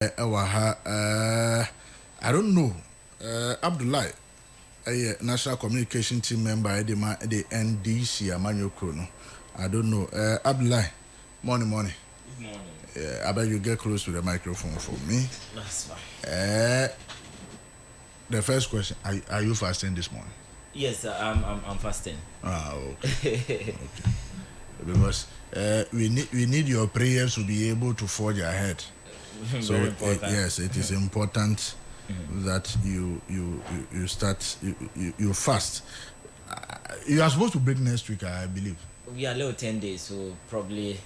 I don't know. Abdullah, National Communication Team member at the NDC, Emmanuel Krono. I don't know. Abdullah, morning. Good morning. I bet you get close to the microphone for me. That's fine. The first question: Are you fasting this morning? Yes, I'm fasting. Okay. Because we need your prayers to be able to forge ahead. So Very important. yes, it is important that you start you fast. You are supposed to break next week, I believe. We are little 10 days, so probably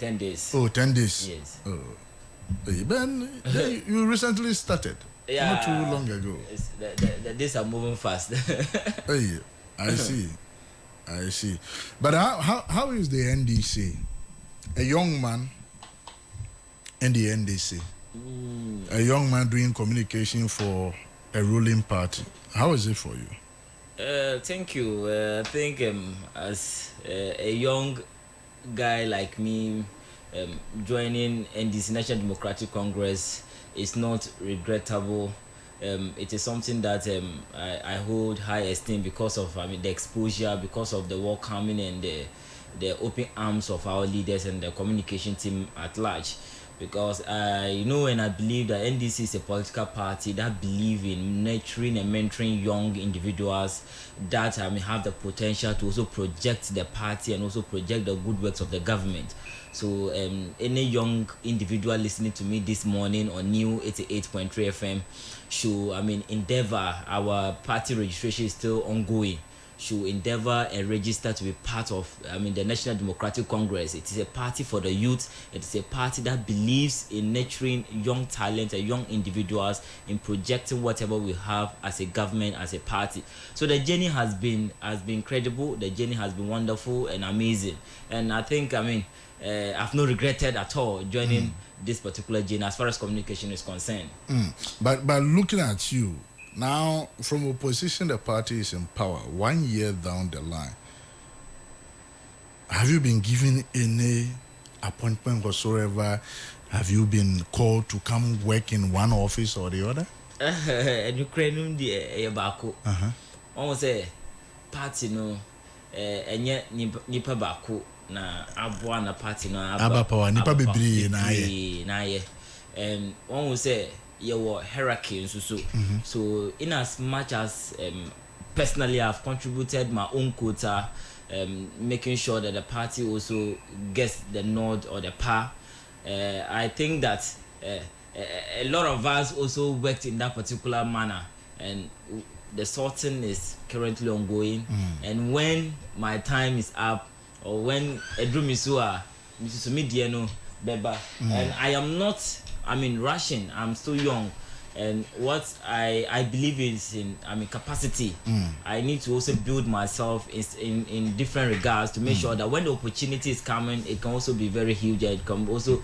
10 days. Oh, 10 days. Yes. Oh, then you recently started. Yeah. Not too long ago. The days are moving fast. Hey, I see. But how is the NDC? A young man in the NDC. A young man doing communication for a ruling party. How is it for you? Thank you. I think as a young guy like me, joining NDC National Democratic Congress is not regrettable. It is something that I hold high esteem because of the exposure, because of the welcoming and the open arms of our leaders and the communication team at large. Because I know and I believe that NDC is a political party that believe in nurturing and mentoring young individuals that have the potential to also project the party and also project the good works of the government. So any young individual listening to me this morning on New 88.3 FM should endeavor. Our party registration is still ongoing. Should endeavor and register to be part of the National Democratic Congress. It is a party for the youth. It is a party that believes in nurturing young talent and young individuals, in projecting whatever we have as a government, as a party. So the journey has been credible. The journey has been wonderful and amazing. And I think I've not regretted at all joining this particular journey as far as communication is concerned. But looking at you now, from opposition, the party is in power. 1 year down the line, have you been given any appointment whatsoever? Have you been called to come work in one office or the other? Ukraine the bako. Almost say party no enye nipa bako na aboa na party no aba power nipa bebree na ye. And one will say your hierarchy and so in as much as personally I've contributed my own quota, making sure that the party also gets the nod or the power. I think that a lot of us also worked in that particular manner, and the sorting is currently ongoing. And when my time is up, or when Edrumisua, Mrs. Midiano, Beba, and I am not rushing. I'm still young, and what I believe is in capacity. I need to also build myself in different regards to make sure that when the opportunity is coming, it can also be very huge. It can also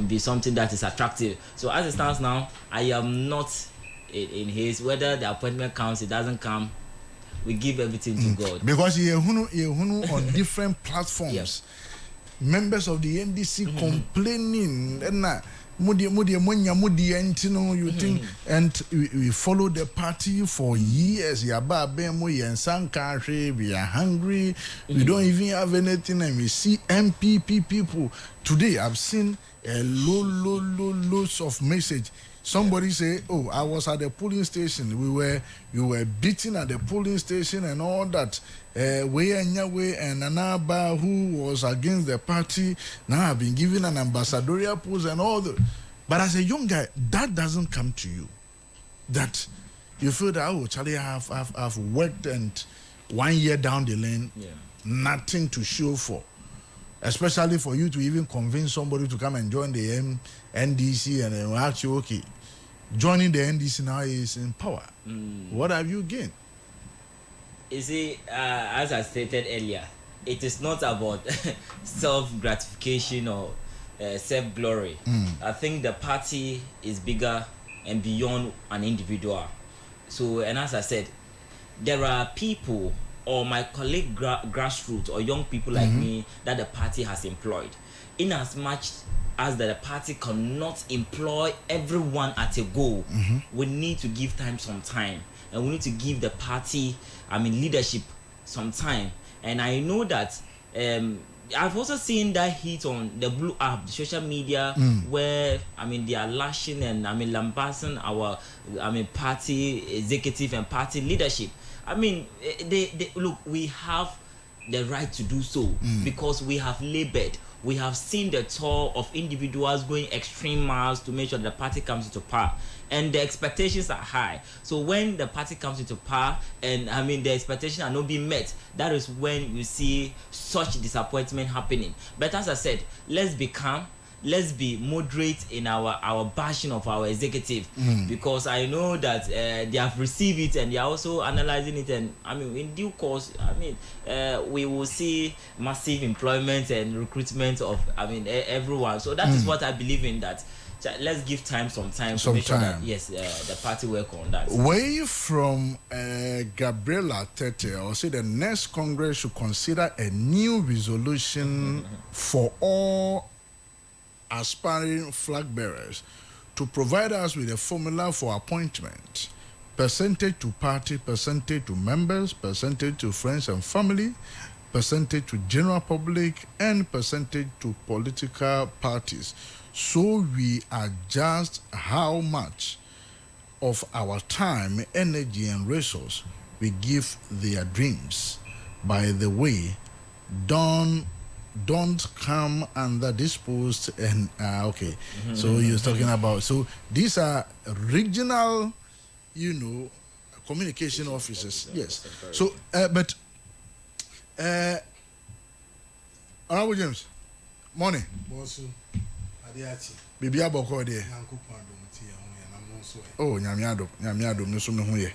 be something that is attractive. So as it stands now, I am not in his whether the appointment comes, it doesn't come. We give everything to God. Because you on different platforms, yes. Members of the NDC complaining and you think, and we follow the party for years. We are hungry. We don't even have anything, and we see MPP people. Today, I've seen a loads of message. Somebody say, "Oh, I was at the polling station. You were beaten at the polling station and all that." Way and Anaba, who was against the party, now have been given an ambassadorial post and all that. But as a young guy, that doesn't come to you. That you feel that Charlie, I've worked, and 1 year down the lane, nothing to show for. Especially for you to even convince somebody to come and join the NDC and then ask you, okay, joining the NDC now is in power. What have you gained? You see, as I stated earlier, it is not about self-gratification or self-glory. I think the party is bigger and beyond an individual. So, and as I said, there are people or my colleague grassroots or young people like me that the party has employed. In as much us that the party cannot employ everyone at a go. We need to give time some time, and we need to give the party, leadership some time. And I know that I've also seen that heat on the Blue app, the social media, where they are lashing and lambasting our party executive and party leadership. They look, we have the right to do so because we have labored. We have seen the toll of individuals going extreme miles to make sure that the party comes into power, and the expectations are high. So when the party comes into power and the expectations are not being met, that is when you see such disappointment happening. But as I said, let's be calm. Let's be moderate in our bashing of our executive, because I know that they have received it and they are also analyzing it, and in due course, we will see massive employment and recruitment of everyone. So that is what I believe in, that let's give some time to make sure that the party work on that. Way from Gabriela Tete, I'll say the next Congress should consider a new resolution for all aspiring flag bearers to provide us with a formula for appointment, percentage to party, percentage to members, percentage to friends and family, percentage to general public, and percentage to political parties, so we adjust how much of our time, energy, and resource we give their dreams. By the way, don't come under this post and okay. So you're talking about, so these are regional, communication officers. Yes. So but Honorable James, morning. Bibi aboko there. Oh, nyamiado no so me hu ye.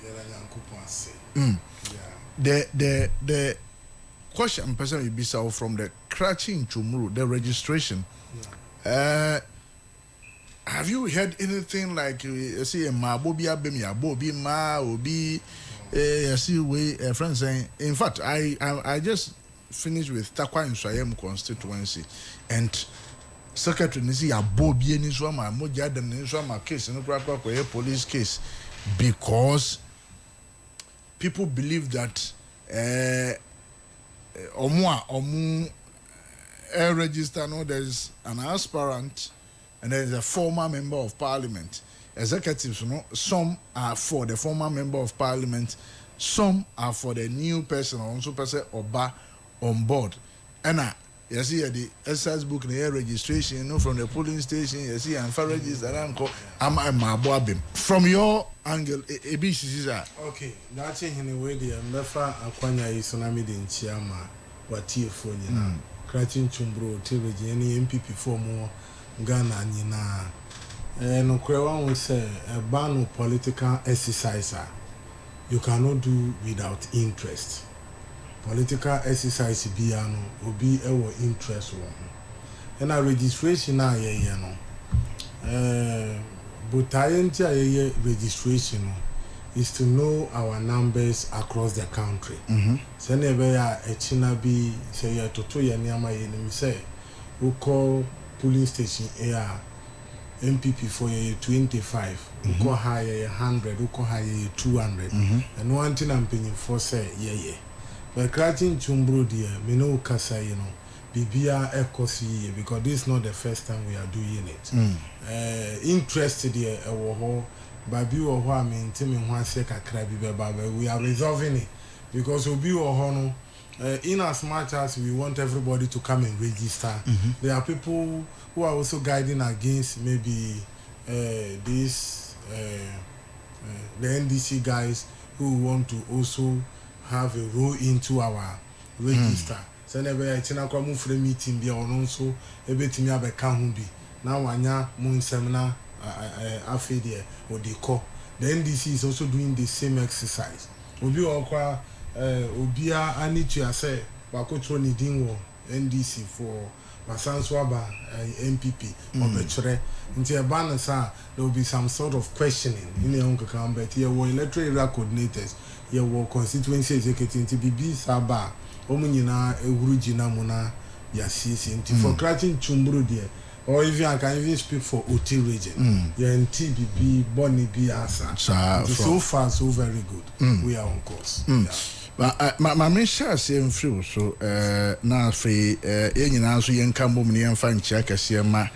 The question person will be so from the Kratchi Nchumru, the registration. Have you heard anything like see a Bobi Abemi, Bobi Ma, Obi see we friends saying? In fact, I just finished with Takwa Nswayem constituency, and Secretary Nisi Abobi Niswama Moja dem Niswama case no proper police case, because people believe that Omu register, no, there's an aspirant and there's a former member of parliament. Executives, some are for the former member of parliament, some are for the new person, also person Oba on board. And you see the exercise book, the registration, from the polling station, you see, I'm for register, from your angle, okay, that's in a way the Mefa Aquanya is Sonami in Chiama, what tea for you, Kratchi Nchumru, Tilly, any MPP for more Ghana, Nina. And Okrewan will say a ban of political exerciser you cannot do without interest. Political exercise biano will be our interest one. And our registration now, but registration is to know our numbers across the country. So never a China be say to 2 years near say who call polling station air MPP for a 25, who call higher 100, who call higher 200, and one thing I'm paying for say but Kratchi Nchumru dear, me know Kasa, Bibia Ekosi, because this is not the first time we are doing it. Interested here, Babi or Hua, maintaining one second crabby, but we are resolving it because Obi or Hono, in as much as we want everybody to come and register, there are people who are also guiding against maybe the NDC guys who want to also have a role into our register. So never a China come from meeting be on also a bit me abe can be now wanya moon seminar affair or the call. The NDC is also doing the same exercise. Obi okwa obia ani to say wakotro ni dinwo NDC for Wasanswaba MPP obechere nti e ban sa there will be some sort of questioning in the uncle can but here were electoral area coordinators, here were constituency executive nti bibi saba omu nyina ehuru gina mu na ya sisi nti for Kratchi Nchumru there or even I can even speak for OT region. Yeah, in TBB, Bonnie B, Asa. So far, so very good. We are on course. Yeah. My main share same feel so na fe yen na so yen kan bom ne yen fa nchia kase ma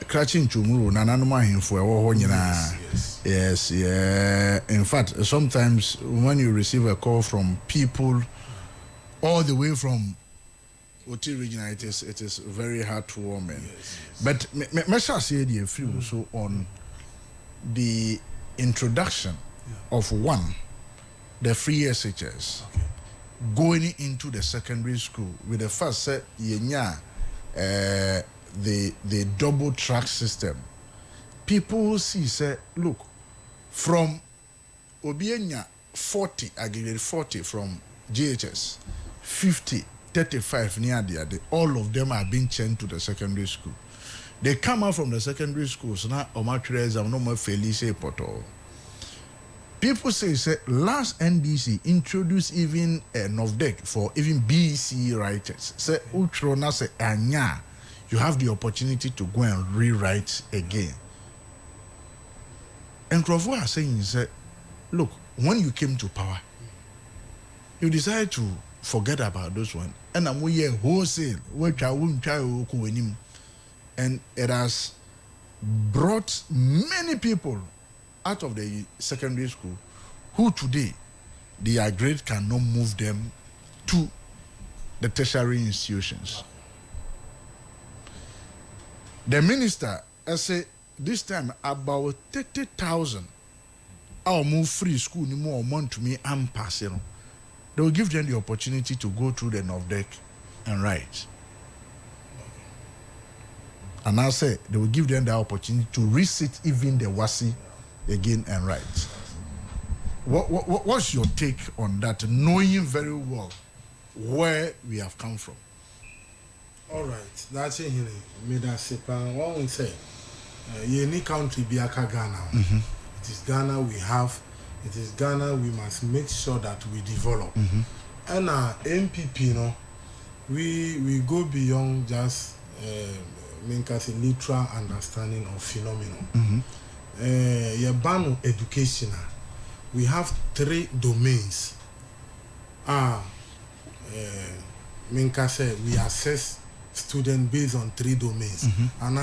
crashing tumuru na nanom ahemfo e wo ho nyina yes yeah in fact sometimes when you receive a call from people all the way from OT region it is very heartwarming. But me shall say the feel so on the introduction of the free SHS going into the secondary school with the first set the double track system. People see say look from Obienya 40 aggregate 40 from GHS 50 35 near the all of them are being sent to the secondary school. They come out from the secondary schools now omatire exam no more Felice Poto. People say last NDC introduced even a NOVDEC for even BC writers. Say Utrona say anya, you have the opportunity to go and rewrite again. And Crawford are saying look, when you came to power, you decided to forget about those ones. And I'm here wholesale, which I won't try to and it has brought many people out of the secondary school who today their grade cannot move them to the tertiary institutions. The minister say this time about 30,000 I'll move free school ni more month to me and pass it. They will give them the opportunity to go through the NOVDEC and write. And I say they will give them the opportunity to resit even the WASI again and write. What's your take on that, knowing very well where we have come from? All right, that's it. What we say, any country be Ghana. It is Ghana we have. It is Ghana we must make sure that we develop. And MPP, we go beyond just literal understanding of phenomenon. Yabano education. We have 3 domains. We assess students based on 3 domains. And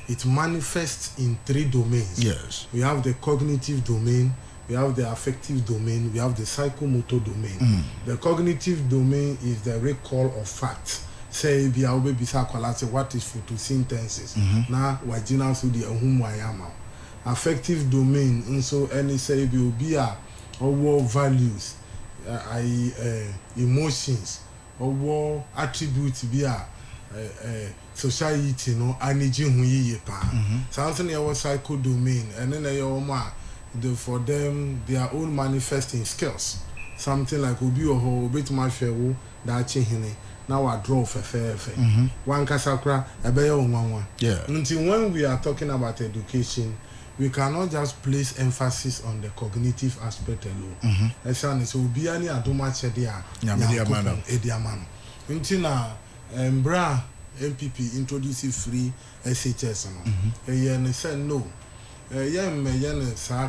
it manifests in 3 domains. Yes. We have the cognitive domain, we have the affective domain, we have the psychomotor domain. The cognitive domain is the recall of facts. Say be what is photosynthesis. Now wajina so the wayama. Affective domain also any say be or values, emotions, or attributes be society no energy hu yiye pa. Something your psycho domain and then for them their own manifesting skills. Something like obi or bit my fair that chihine. Now I draw for one kasakra one. Yeah. Until when we are talking about education, we cannot just place emphasis on the cognitive aspect alone. So be any adoma chedia ediamano. Until now, Bra MPP introducing free SHS. And said no.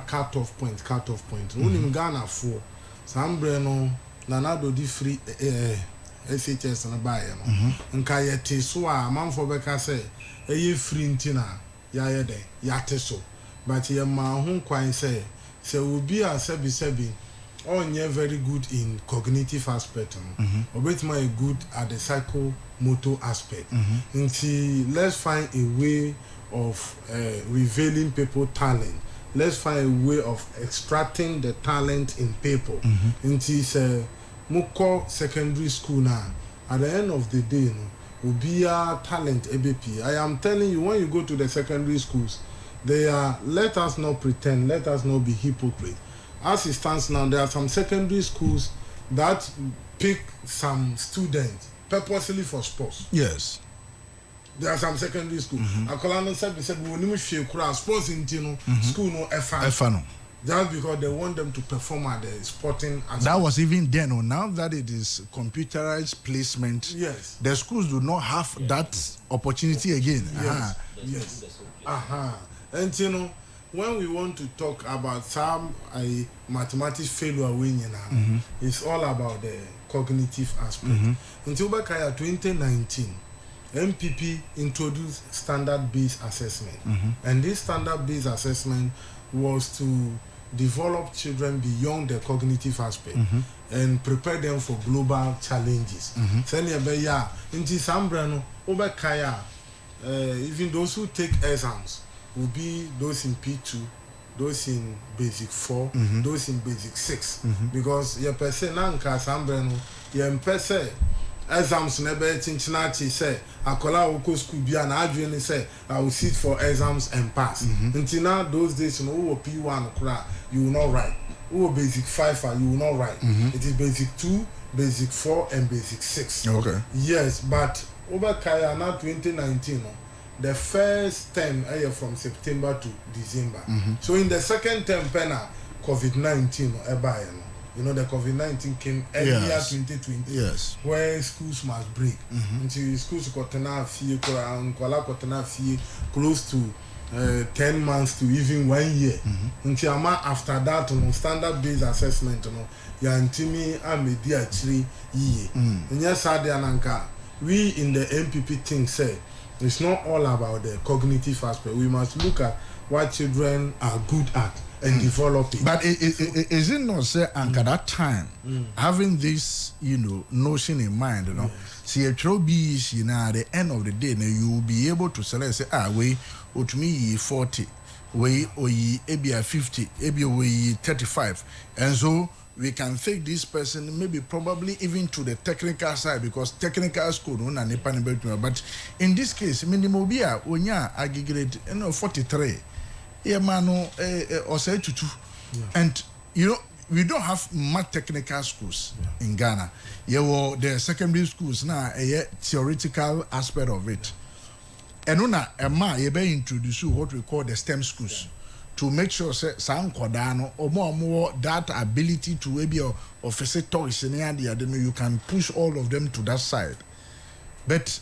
Cut off point. Only Ghana for some breno nanado di free SHS na buy nka yete so a manfo beka say free ntina ya yede yate so but ye ma ho kwan say obi a sebi onye very good in cognitive aspect obetima good at the psychomotor aspect. Let's find a way of revealing people talent. Let's find a way of extracting the talent in people. Muko secondary school now. At the end of the day, will be a talent ABP. I am telling you, when you go to the secondary schools, they are, let us not pretend, let us not be hypocrite. As it stands now, there are some secondary schools that pick some students purposely for sports. Yes. There are some secondary schools. Akolano said we need to feel sports in school no Efano. just because they want them to perform at the sporting aspect. That was even then. Or now that it is computerized placement, Yes. the schools do not have that opportunity again. Yes. Yes. And you know, when we want to talk about some mathematics failure winning, it's all about the cognitive aspect. Until back 2019, MPP introduced standard-based assessment, and this standard-based assessment was to develop children beyond the cognitive aspect and prepare them for global challenges. Even those who take exams will be those in P2, those in basic 4, those in basic 6. Because your person nanka sambreno, your person exams never chinchinachi say akola oko school be an adwene say I will sit for exams and pass. Until now those days you know P1 kura you will not write. Who basic 5 you will not write. It is basic 2, basic 4 and basic 6. Okay. Yes, but over Kaya now 2019 the first term from September to December. So in the second term penna COVID-19 you know the COVID-19 came earlier 2020 Yes. where schools must break until schools got close to 10 months to even 1 year. Until after that standard based assessment yantimi amedi actually ye. And yes ananka we in the MPP thing say it's not all about the cognitive aspect. We must look at what children are good at and develop it. But is it not say at that time having this notion in mind, see a trophy is at the end of the day you will be able to select say we to me 40 we or ye 50 we 35 and so we can take this person maybe probably even to the technical side because technical school but in this case minimobia onya aggregate 43 or say to 2 and we don't have much technical schools in Ghana. The secondary schools now a theoretical aspect of it. And you be introduce what we call the STEM schools. To make sure some kodano or more that ability to maybe office toys in the you can push all of them to that side. But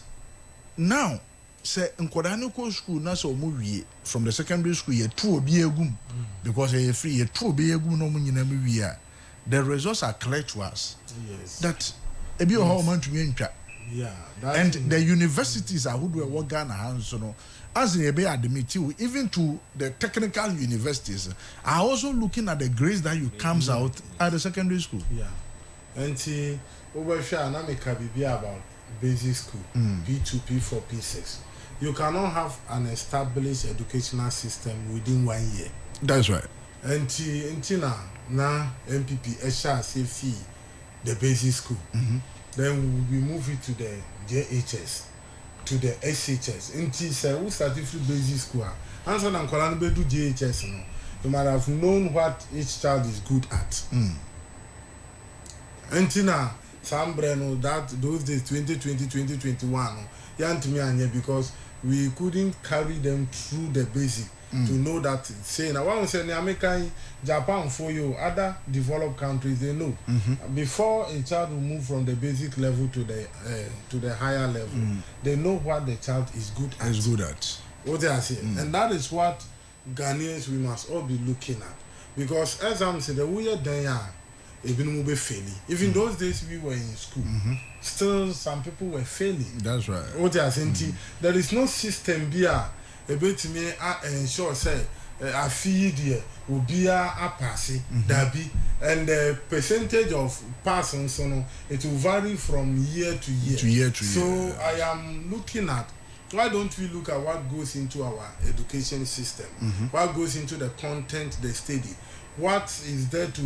now say nkodano ko school na so movie from the secondary school ye two obi egum because ye free ye two obi egum no mu nyina movie the results are clear to us. Yes. That ebi o how man to ntwa. Yeah. And the universities are who do work Ghana hands as in be admit you even to the technical universities are also looking at the grades that you comes out at the secondary school. Yeah. And see over here na make be about basic school P2, P4, P6. You cannot have an established educational system within 1 year. That's right. And now MPP Esha fee the basic school. Then we move it to the JHS, to the SHS. Until say we started through basic school. Answer and Kolan do JHS. You might have known what each child is good at. Until now, some brand that those days 2020, 2021, because we couldn't carry them through the basic to know that say now one say America, Japan for you, other developed countries they know before a child will move from the basic level to the higher level, they know what the child is good at. Is good at. What they are saying, and that is what Ghanaians we must all be looking at, because as I'm saying, the weird day even be failing. Even those days we were in school, still some people were failing. That's right. What they are saying, there is no system here. A bit me ensure say a fee there will be a pass and the percentage of passing so it will vary from year to year. So I am looking at why don't we look at what goes into our education system, what goes into the content they study, what is there to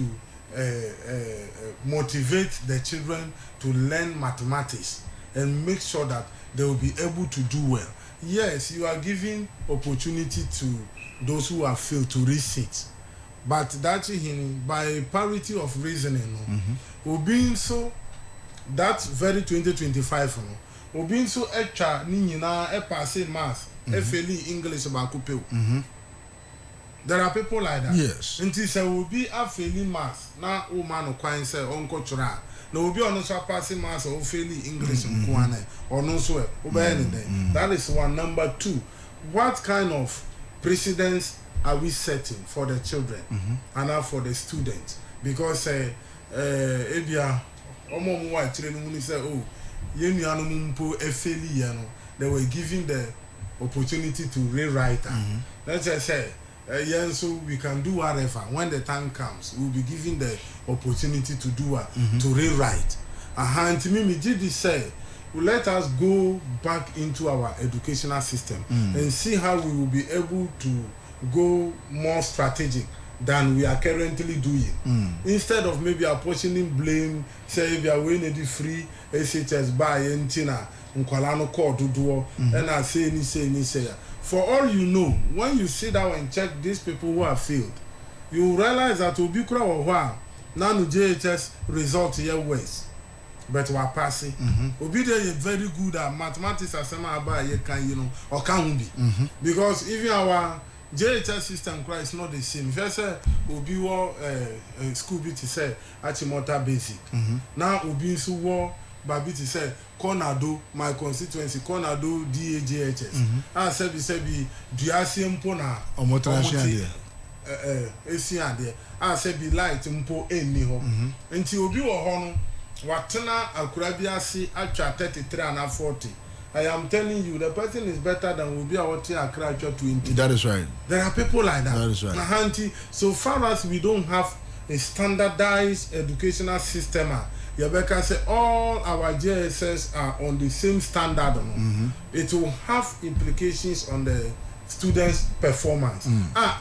motivate the children to learn mathematics and make sure that they will be able to do well. Yes, you are giving opportunity to those who have failed to research, but that by parity of reasoning, will be so that very 2025, will be so extra. Nina, a passing math, FLE English about couple. There are people like that. Yes. Until say will be a failing mass. Now, oh man, or quite say uncle Chura. No, will be on also passing mass or failing English in Kwane or no swear. That is one. Number two, what kind of precedents are we setting for the children and now for the students? Because Ebia, Omo White training say, oh, Yemi Anumpo Efeli, they were giving the opportunity to rewrite. Let's just say. So we can do whatever. When the time comes, we'll be given the opportunity to do to rewrite. And to me, did say, let us go back into our educational system and see how we will be able to go more strategic than we are currently doing. Instead of maybe apportioning blame, say if you are winning the free SHS by Entina, Nkwalano Court to do, and I say. For all you know, when you sit down and check these people who have failed, you realize that Obikura or Hwa, none JHS result here ways. But we are passing. Obi dey very good at mathematics as about you can or can be. Because even our JHS system is not the same. If I say Obi war school bit say Achimota basic. Now Obi so war Babi to say Konado, my constituency, Konado DAJHS. I said, Diasi Mpona, Omotrashi, Esiade. I said, be light Mpo any home. Until Obi or Hono, Watana, Akurabiasi, Acha 33 and 40. I am telling you, the person is better than Obi Awoti Accra 20. That is right. There are people like that. That is right. So far as we don't have a standardized educational system, Yabeka say all our JSS are on the same standard. It will have implications on the students' performance.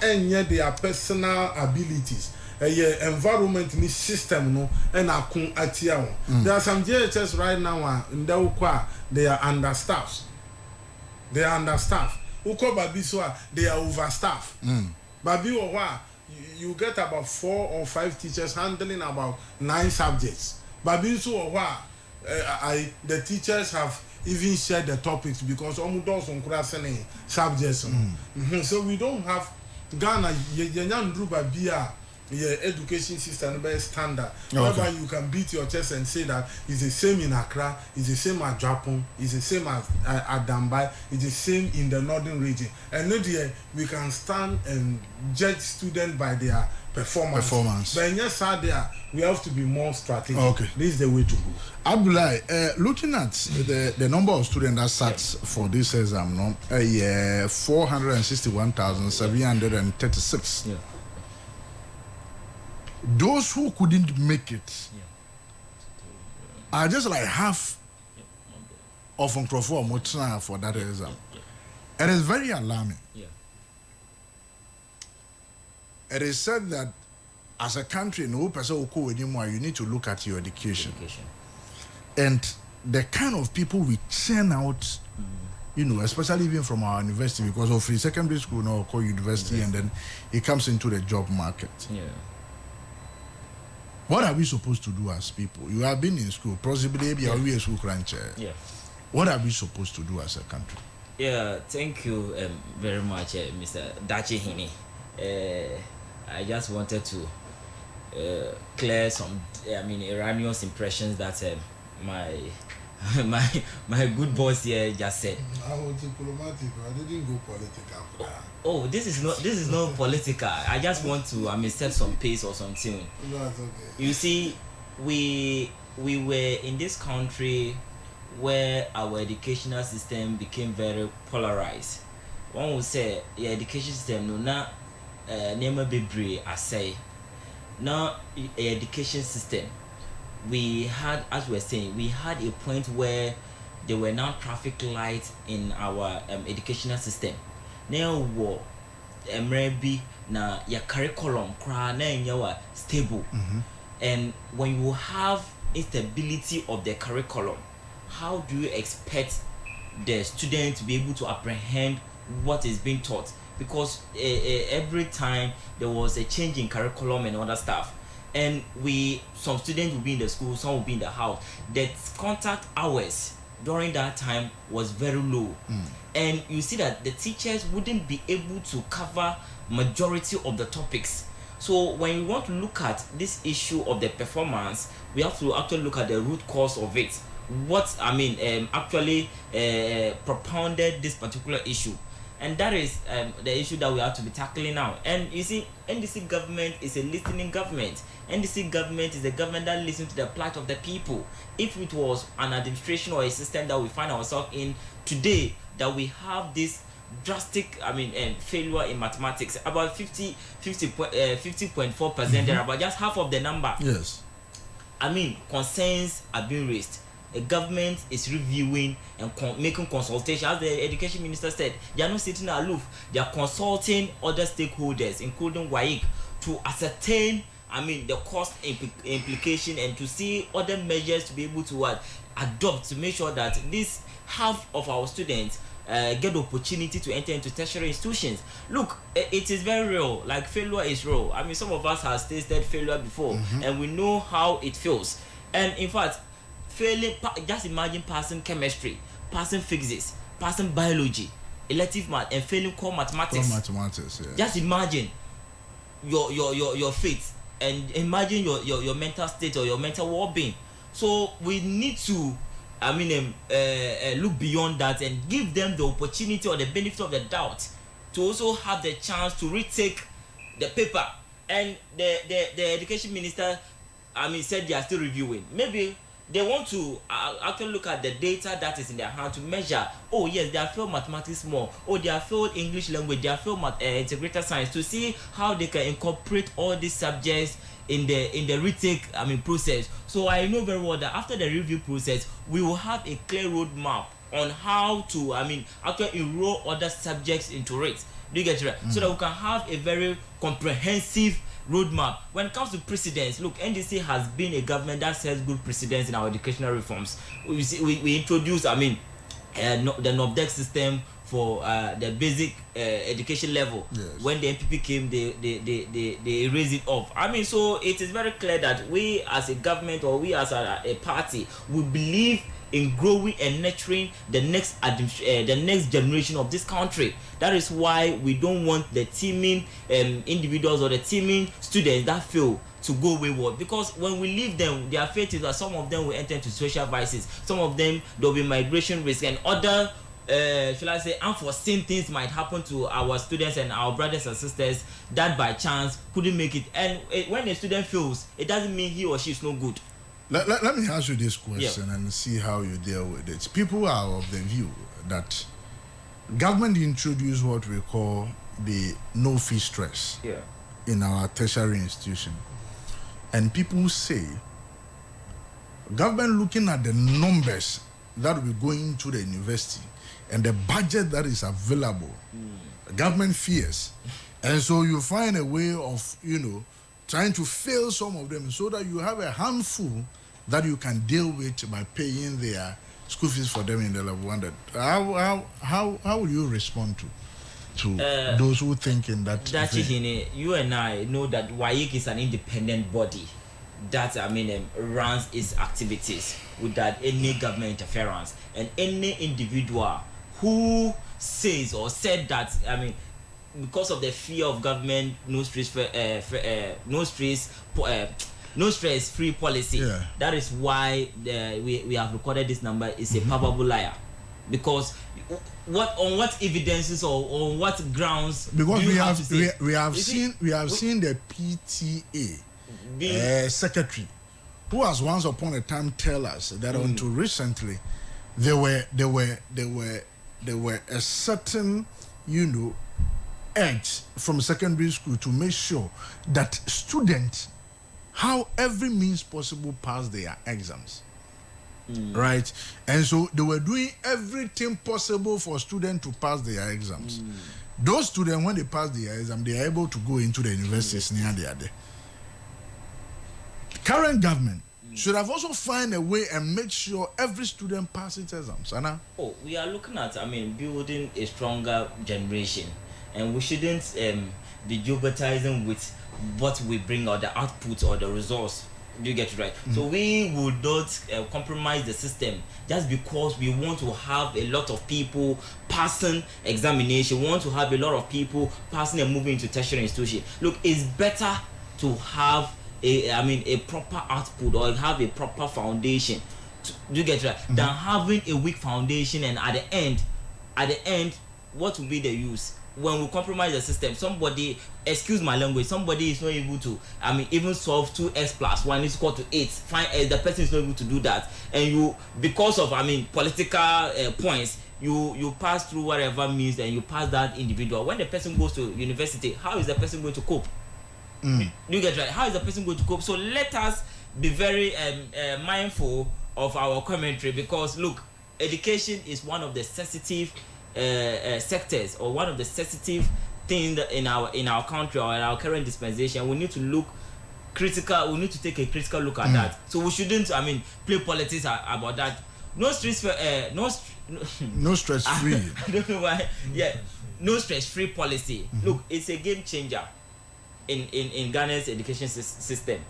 And yet their personal abilities. Environment ni system no and akun atia. There are some JHS right now in the they are understaffed. They are understaffed. Uko Babiswa, they are overstaffed. Babi Owa, you get about 4 or 5 teachers handling about 9 subjects. Babi Owa, the teachers have even shared the topics because almost on crossing subjects. So we don't have Ghana, Yanyan Druba Bia. Your education system is standard. Whereby you can beat your chest and say that it's the same in Accra, it's the same at Japan, it's the same at Dambai, it's the same in the northern region. And no dear, we can stand and judge students by their performance. But yes, there we have to be more strategic. Okay. This is the way to go. Abdullah, looking at the number of students that sat for this exam, 461,736. Those who couldn't make it are just like half of Nkrofo Motsna for that exam. It is very alarming. It is said that as a country, no person will anymore. You need to look at your education. And the kind of people we churn out, especially even from our university, because of free secondary school now, called university, and then it comes into the job market. What are we supposed to do as people? You have been in school, possibly we are school crunch. What are we supposed to do as a country? Thank you very much, Mr. Dachi Hini. I just wanted to clear some, erroneous impressions that my good boss here just said. I was diplomatic. I didn't go political. Oh, this is not political. I just want to set some pace or something. No, it's okay. You see, we were in this country where our educational system became very polarized. One would say the education system no na nema bebre asay. Now education system, we had, as we were saying, we had a point where there were now traffic lights in our educational system. Now maybe na your curriculum kra na nyawa stable. And when you have instability of the curriculum, how do you expect the student to be able to apprehend what is being taught? Because every time there was a change in curriculum and other stuff, and some students will be in the school, some will be in the house. The contact hours during that time was very low. And you see that the teachers wouldn't be able to cover majority of the topics. So when we want to look at this issue of the performance, we have to actually look at the root cause of it. What actually propounded this particular issue, and that is the issue that we have to be tackling now. And you see, NDC government is a listening government. NDC government is a government that listens to the plight of the people. If it was an administration or a system that we find ourselves in today, that we have this drastic failure in mathematics, about 50.4%, there about just half of the number. Yes, concerns are being raised. The government is reviewing and making consultation. As the education minister said, they are not sitting aloof. They are consulting other stakeholders, including WAEC, to ascertain the cost implication and to see other measures to be able to adopt to make sure that this half of our students get the opportunity to enter into tertiary institutions. Look, it is very real. Like, failure is real. Some of us have tasted failure before, and we know how it feels. And in fact, failing, just imagine passing chemistry, passing physics, passing biology, elective math, and failing core mathematics. Yeah. Just imagine your fate, and imagine your mental state or your mental well-being. So we need to look beyond that and give them the opportunity or the benefit of the doubt to also have the chance to retake the paper. And the education minister said they are still reviewing. Maybe they want to actually look at the data that is in their hand to measure, oh yes, they have failed mathematics more, oh they have failed English language, they have failed integrated science, to see how they can incorporate all these subjects in the retake process. So I know very well that after the review process, we will have a clear roadmap on how to actually enroll other subjects into it. Do you get it right? So that we can have a very comprehensive roadmap. When it comes to precedents, look, NDC has been a government that sets good precedents in our educational reforms. We introduced the NOBDEC system for the basic education level. Yes. When the NPP came, they raised it off. So it is very clear that we as a government, or we as a party, we believe in growing and nurturing the next generation of this country. That is why we don't want the teaming individuals or the teaming students that fail to go wayward, because when we leave them, their fate is that some of them will enter into social vices, some of them there will be migration risk, and other shall I say unforeseen things might happen to our students and our brothers and sisters that by chance couldn't make it. And when a student fails, it doesn't mean he or she is no good. Let me ask you this question and see how you deal with it. People are of the view that government introduced what we call the no fee stress in our tertiary institution. And people say, government looking at the numbers that will be going to the university and the budget that is available, government fears. And so you find a way of, trying to fail some of them so that you have a handful that you can deal with by paying their school fees for them in the level 100. How will you respond to those who think in that? You and I know that WAEC is an independent body that runs its activities without any government interference, and any individual who says or said that because of the fear of government no stress free policy, that is why we have recorded this number, is a palpable liar. Because on what evidences or on what grounds? Because we have seen the PTA secretary, who has once upon a time tell us that until recently there were a certain edge from secondary school to make sure that students, how every means possible, pass their exams. Right? And so they were doing everything possible for students to pass their exams. Those students, when they pass their exam, they are able to go into the universities near their day. Current government should have also find a way and make sure every student passes exams. Anna? We are looking at building a stronger generation, and we shouldn't be jeopardizing with what we bring, or the output or the results Do you get it right? So we would not compromise the system just because we want to have a lot of people passing examination. We want to have a lot of people passing and moving into tertiary institution. Look, it's better to have a proper output or have a proper foundation. Do you get it right? Than having a weak foundation, and at the end, what will be the use? When we compromise the system, somebody, excuse my language, somebody is not able to, even solve 2x plus 1 is equal to 8. Fine, the person is not able to do that, and you, because of political points, you pass through whatever means, and you pass that individual. When the person goes to university, how is the person going to cope? Do you get right? How is the person going to cope? So let us be very mindful of our commentary, because look, education is one of the sensitive sectors, or one of the sensitive things in our country or in our current dispensation. We need to look critical. We need to take a critical look at that. So we shouldn't play politics about that. No stress no stress free. I don't know why. Yeah, no stress free policy. Look, it's a game changer in Ghana's education system.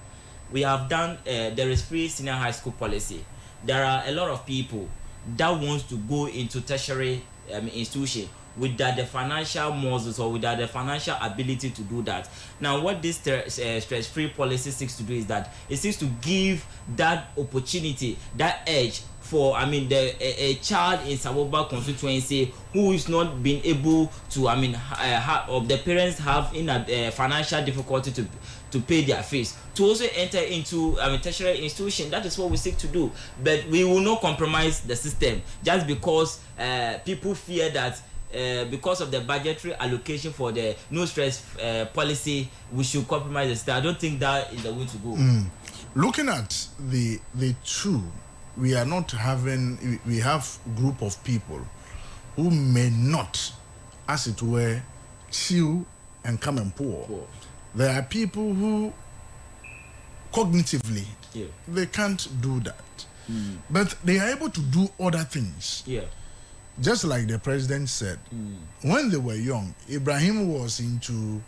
We have done there is free senior high school policy. There are a lot of people that wants to go into tertiary institution without the financial muscles or without the financial ability to do that. Now, what this stress-free policy seeks to do is that it seeks to give that opportunity, that edge for a child in Sawoba constituency who is not being able to of the parents have in a financial difficulty to pay their fees, to also enter into tertiary institution. That is what we seek to do. But we will not compromise the system just because people fear that because of the budgetary allocation for the no stress policy, we should compromise the system. I don't think that is the way to go. Looking at the two, we have group of people who may not, as it were, chill and come and pour. There are people who cognitively they can't do that, but they are able to do other things. Just like the president said, when they were young, Ibrahim was into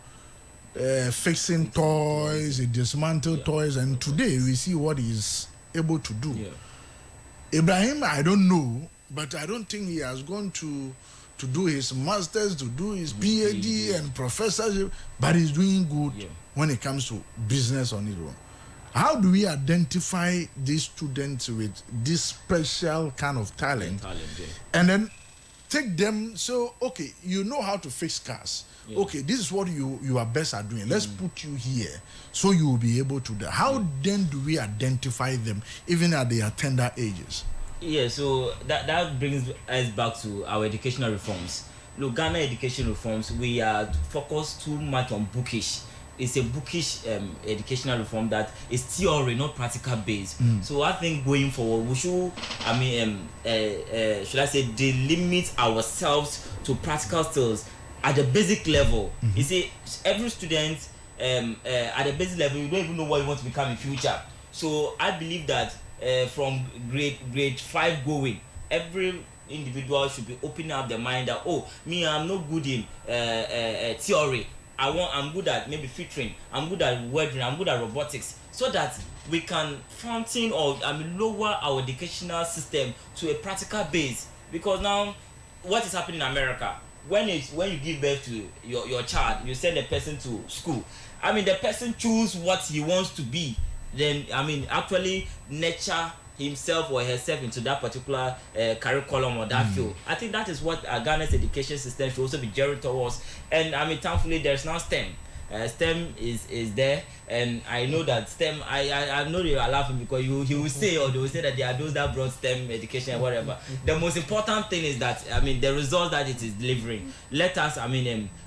fixing toys, he dismantled toys, and today we see what he's able to do. Ibrahim, I don't know, but I don't think he has gone to do his masters, to do his PhD and professorship, but he's doing good when it comes to business on his own. How do we identify these students with this special kind of talent and then take them? So, okay, you know how to fix cars. Okay, this is what you are best at doing. Let's put you here so you will be able to do. How then do we identify them even at their tender ages? So that brings us back to our educational reforms. Look, Ghana education reforms, we are focused too much on bookish. It's a bookish educational reform that is theory, not practical based. So I think going forward, we should, should I say, delimit ourselves to practical skills at the basic level. You see, every student at the basic level, you don't even know what you want to become in future. So I believe that from grade 5 going, every individual should be opening up their mind that, I'm not good in theory. I'm good at maybe filtering, I'm good at welding, I'm good at robotics, so that we can fountain or lower our educational system to a practical base. Because now, what is happening in America? When you give birth to your child, you send a person to school. The person choose what he wants to be. Then actually nurture himself or herself into that particular curriculum or that field. I think that is what Ghana's education system should also be geared towards. And thankfully there's now STEM. STEM is there, and I know that STEM. I know you are laughing because he will say, or they will say that there are those that brought STEM education and whatever. The most important thing is that the result that it is delivering. Let us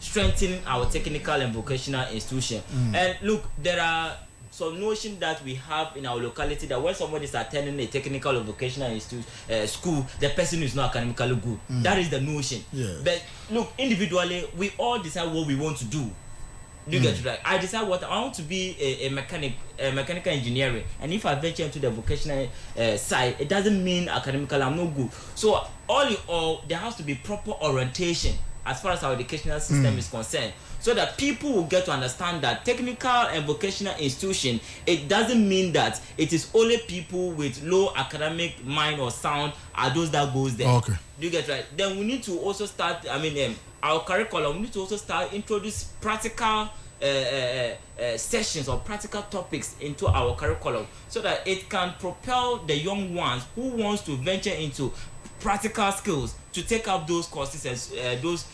strengthen our technical and vocational institution. And look, there are some notion that we have in our locality that when somebody is attending a technical or vocational school, the person is not academically good. That is the notion. But look, individually, we all decide what we want to do. Do you get it right? I decide what I want to be a mechanical engineering, and if I venture into the vocational side, it doesn't mean academically I'm not good. So all in all, there has to be proper orientation as far as our educational system is concerned, so that people will get to understand that technical and vocational institution, it doesn't mean that it is only people with low academic mind or sound are those that goes there. Okay. Do you get right? Then we need to also start, our curriculum, we need to also start introduce practical sessions or practical topics into our curriculum, so that it can propel the young ones who wants to venture into practical skills to take up those courses as those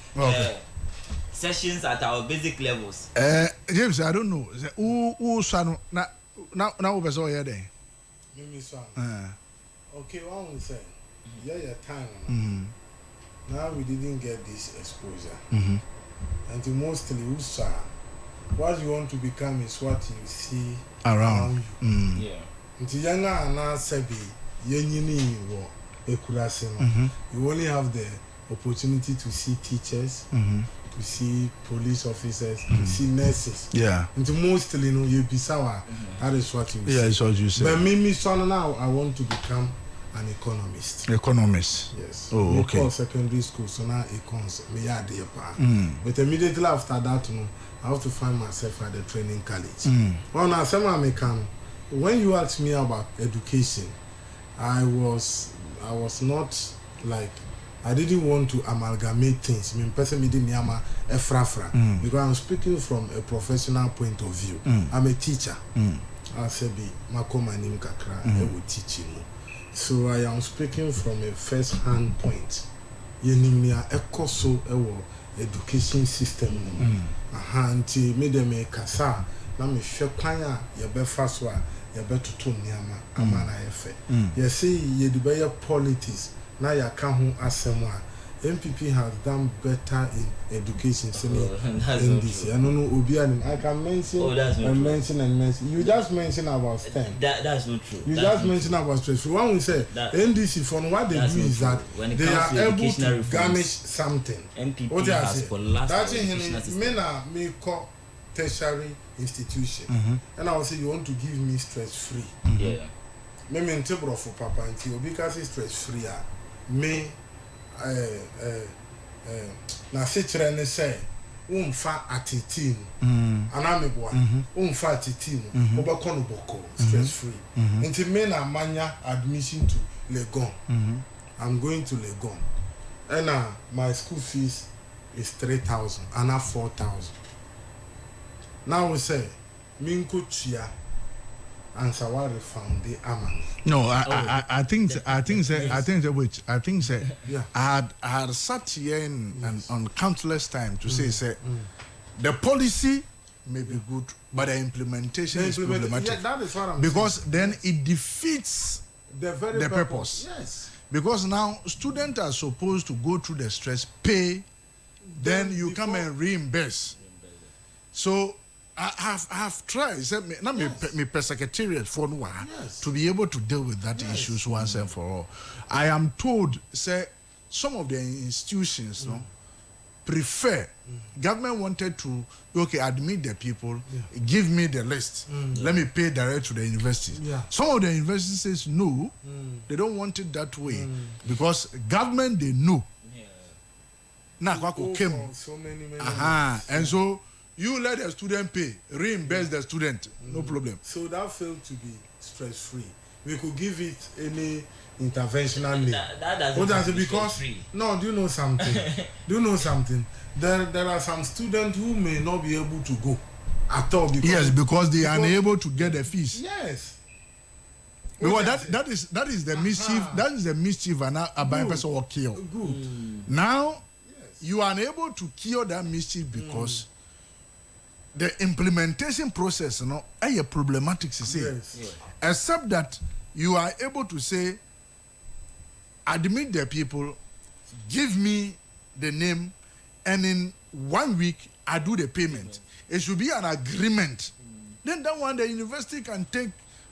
sessions at our basic levels. James, I don't know. Who son now over so here then? Mimi son. Okay, one will say, yeah, time. Now we didn't get this exposure. And mostly what you want to become is what you see around you. Yeah. Until younger and Sebi, you only have the opportunity to see teachers, to see police officers, to see nurses. Yeah. Until mostly, you be sour. That is what you see. Yeah, it's what you say. But me, son, now I want to become an economist. Economist. Yes. Oh, okay. For secondary school, so now econs, me are there. But immediately after that, I have to find myself at the training college. Well, now, when you asked me about education, I was not like, I didn't want to amalgamate things. I mean, person didn't because I'm speaking from a professional point of view. I'm a teacher. I said, Makoma Nim Kakra, I will teach you. So I am speaking from a first-hand point. Yenimia ekoso ewo education system. Until me dem e kasa na me hwe kwan a ye be fa so a ye be toto niama ama na ye fe. Ye say ye de be politics na ya ka ho asem a MPP has done better in education. In this, I don't know. I can mention. You just mention about STEM. That's not true. You just mention about stress. One will say NDC from what they do is that they are able to garnish something. MPP has collapsed our educational system. Me call tertiary institution, and I will say you want to give me stress free. Yeah. Me mentebro for papa until because stress free. Me. Na se kire ne say umfa atiti anameboa umfa atiti obekọ no boko stress free nti me na manya admission to Legon. I'm going to Legon, and my school fees is 3,000 and now 4,000. Now we say minko chia and Sawari found the Aman. No, I think yeah. I had sat here on countless time to say the policy may be good, but the implementation is problematic. Yeah, that is what I'm because saying. then it defeats the purpose. Yes. Because now students are supposed to go through the stress, pay, then you come and reimburse. So I have tried. Me secretariat for to be able to deal with that issues once and for all. I am told, say, some of the institutions, prefer. Government wanted to admit the people, give me the list, let me pay direct to the university. Yeah. Some of the universities says no, they don't want it that way because government they know. Now came. So many And so you let the student pay, reimburse the student, no problem. So that failed to be stress free. We could give it any interventional name. That doesn't because no, do you know something? There are some students who may not be able to go at all because they are unable to get the fees. Yes. Because that is the mischief. That is the mischief and a by person will kill. Good. Now you are unable to cure that mischief because the implementation process, is problematic to say. Yes. Except that you are able to say, admit the people, give me the name, and in 1 week I do the payment. It should be an agreement. Then that one the university can take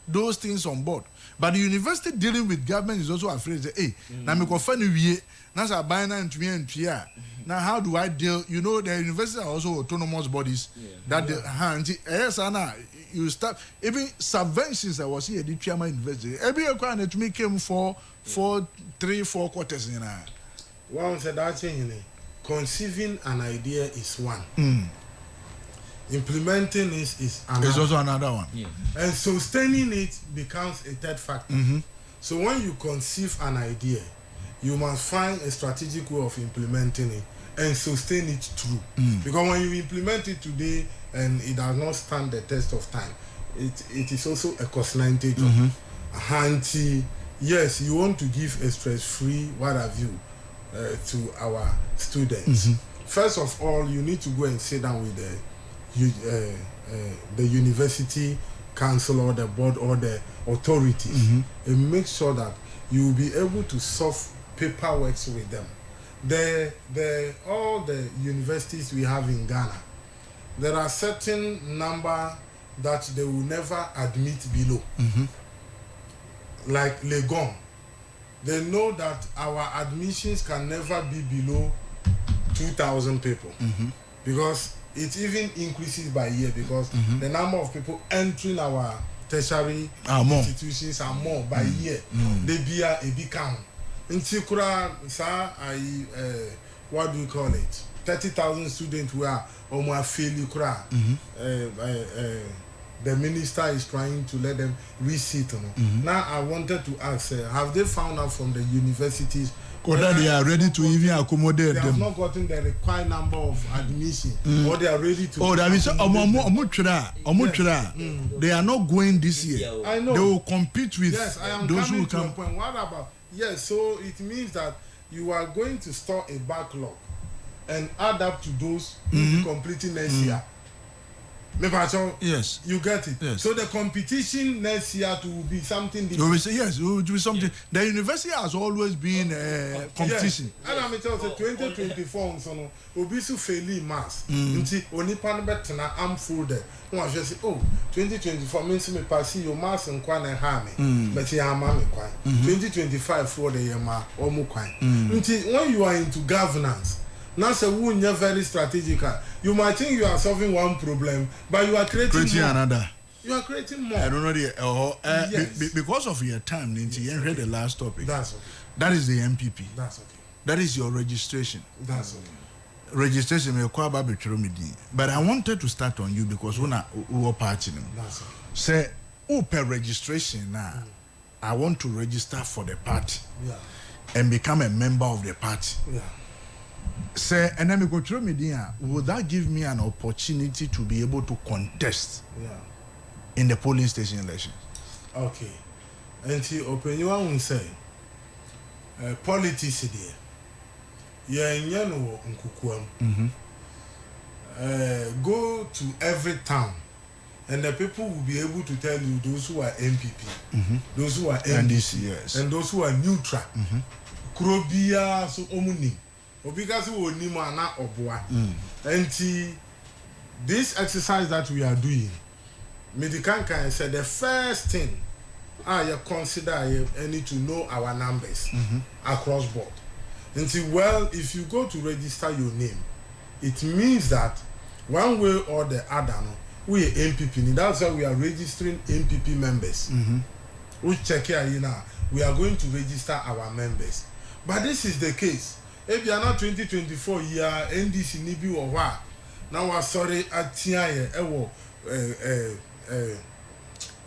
those things on board. But the university dealing with government is also afraid. Hey, now me confirm you. Now say buy na and here. Now how do I deal? You know the universities are also autonomous bodies. That the you start even subventions. I was here at the Chiama University. Every year to me came for 3-4 quarters. One said that thing. conceiving an idea is one. Implementing it is another. It's also another one. Yeah. And sustaining it becomes a third factor. So when you conceive an idea, you must find a strategic way of implementing it and sustain it through. Because when you implement it today and it does not stand the test of time, it is also a cost-90 job. Hanti, yes, you want to give a stress-free, what have you, to our students. First of all, you need to go and sit down with the university council or the board or the authorities and make sure that you will be able to solve paperwork with them. All the universities we have in Ghana, there are certain number that they will never admit below. Like Legon, they know that our admissions can never be below 2,000 people because it even increases by year because the number of people entering our tertiary institutions are more by year. They be a big count. In Tikura, what do you call it? 30,000 students who are almost fairly cry. The minister is trying to let them resit. Now I wanted to ask, have they found out from the universities whether they are ready to even accommodate they them? have not gotten the required number of admission or they are ready to. Oh, that means they are not going this year. I know. They will compete with yes, I am those coming who to a come. point. What about yes? So it means that you are going to store a backlog and add up to those who will be completing next year. Yes. You get it. Yes. So the competition next year will be something different. We will say yes. It will be something. The university has always been competition. Yes. And I'm telling you, 2024 so obisu fairly mass. Nti onipa no betena am folded. No I say oh 2024 means me pass your mass and kwan and ha me. But ya ama me kwan. 2025 for the year ma omo kwan. Nti when you are into governance, now say you're very strategic. You might think you are solving one problem, but you are creating more. Another. You are creating more. I don't know the Yes. because of your time, Ninti, you read the last topic. That's okay. That is the MPP. That's okay. That is your registration. That's okay. Registration may require but I wanted to start on you because we were partying. That's okay. Say, per registration now, I want to register for the party and become a member of the party. Yeah. Say, and then go through media. Would that give me an opportunity to be able to contest in the polling station elections? Okay. And the opinion will say, politics there. Yeah, go to every town, and the people will be able to tell you those who are MPP, those who are NDC, yes, and those who are neutral. Krobia so omuni. Because we will need mana oboa. And this exercise that we are doing, Medicanca said the first thing I consider you need to know our numbers across board. And well, if you go to register your name, it means that one way or the other, we are MPP. That's why we are registering MPP members. We check here now. We are going to register our members. But this is the case. If you are not 2024 year NDC nibi or what now we're sorry at TIA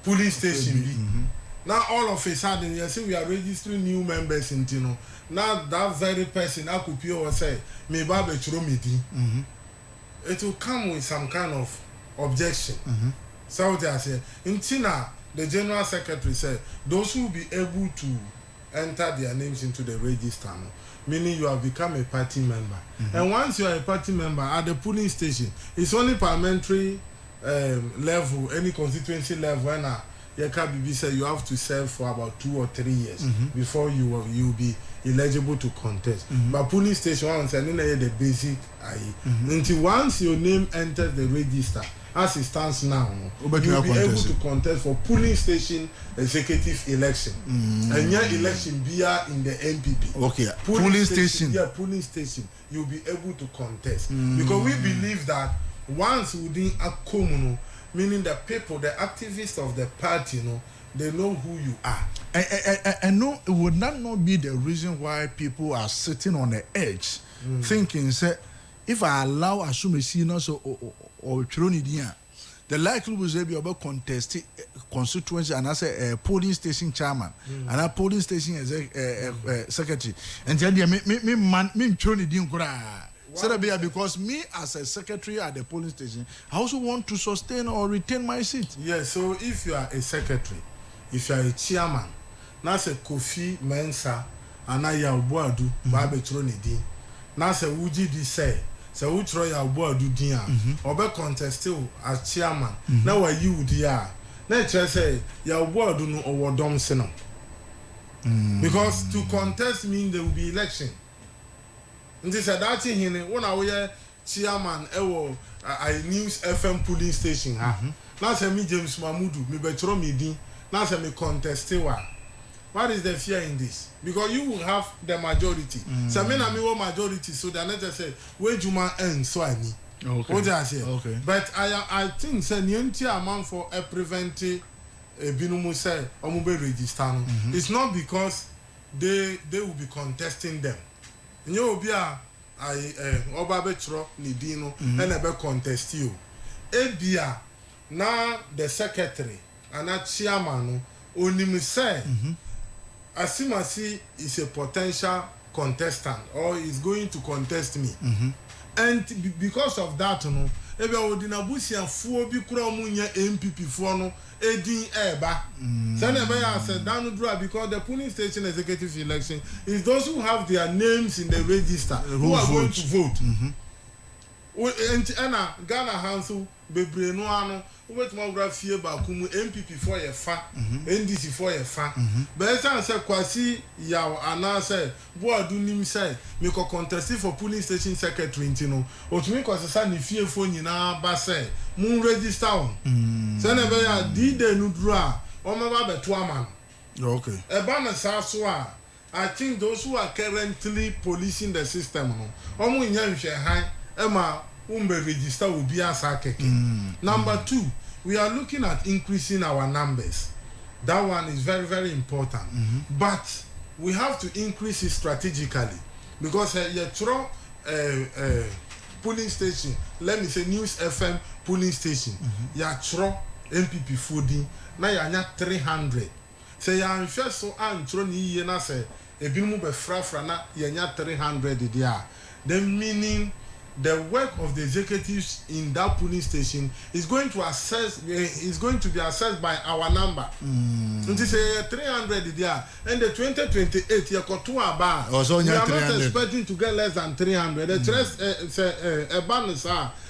police station now all of a sudden you see we are registering new members in Tino. Now that very person I could pure say me babe churomidi. It will come with some kind of objection. So what I say in Tina, the general secretary said those who will be able to enter their names into the register, meaning you have become a party member. And once you are a party member at the polling station, it's only parliamentary level, any constituency level, when Yeka said you have to serve for about 2 or 3 years before you will be eligible to contest. But polling station, once the basic, until once your name enters the register, as it stands now, you'll be able to contest for polling station executive election. And your election be in the MPP. Okay, polling station. Yeah, polling station. You'll be able to contest. Because we believe that once within a common, meaning the people, the activists of the party, they know who you are. And no, it would not be the reason why people are sitting on the edge, thinking, say, if I allow Asumesi no so or Tronidia, the likelihood is be about contest constituency and as a polling station chairman and a polling station secretary. And then me Tronidian Wow. Because me as a secretary at the polling station, I also want to sustain or retain my seat. Yes, so if you are a secretary, if you are a chairman, now say Kofi Mensa and I ya Boadu Babe Tronidi, now say Uji di say Utroy ya Boadu dia or be contest as chairman. Now why you dia? Now say ya Boadu no or Dom Seno. Because to contest means there will be election. Nti said that thing when I chairman ewo I News FM polling station ha. Now say me James Mamudu me betro me din. Now say me contest wa. What is the fear in this? Because you will have the majority. So me na me want majority so that let us say where Juma end so I need. Okay. What I say? Okay. But I think say the amount for a prevent binumu say omube register no. It's not because they will be contesting them. Nye obi a oba betro ni din no na be contest you. Ebia na the secretary and a chairman no onim say Asimasi is a potential contestant or is going to contest me. And because of that no ebia odinabusia fuo bi kura omunye MPP fuo no edin eba say na be ya say down draw because the polling station executive election is those who have their names in the register who are going to vote. And Ghana Hansu bebre no ano wetima gra fie ba kumu MPP for ye fa NDC for ye fa but say kwasi yaw ana say board nim say me ko contest for polling station secretary ntino otumi ko sesa ni fie fo nyina ba say mun register on say na be ya D-Day no dru a o ma ba beto ama. Okay. E ba na sa so a I think those who are currently policing the system no omo nya nhwe han ema umbe register will be as Number 2, we are looking at increasing our numbers. That one is very, very important. But we have to increase it strategically because polling station, let me say News FM polling station, MPP fooding, now you 300. Say you first so ni na say ebimu be frafra na you 300 there. Then meaning the work of the executives in that polling station is going to be assessed by our number. It is 300 there, and the 2028 we are not expecting to get less than 300. The rest a balance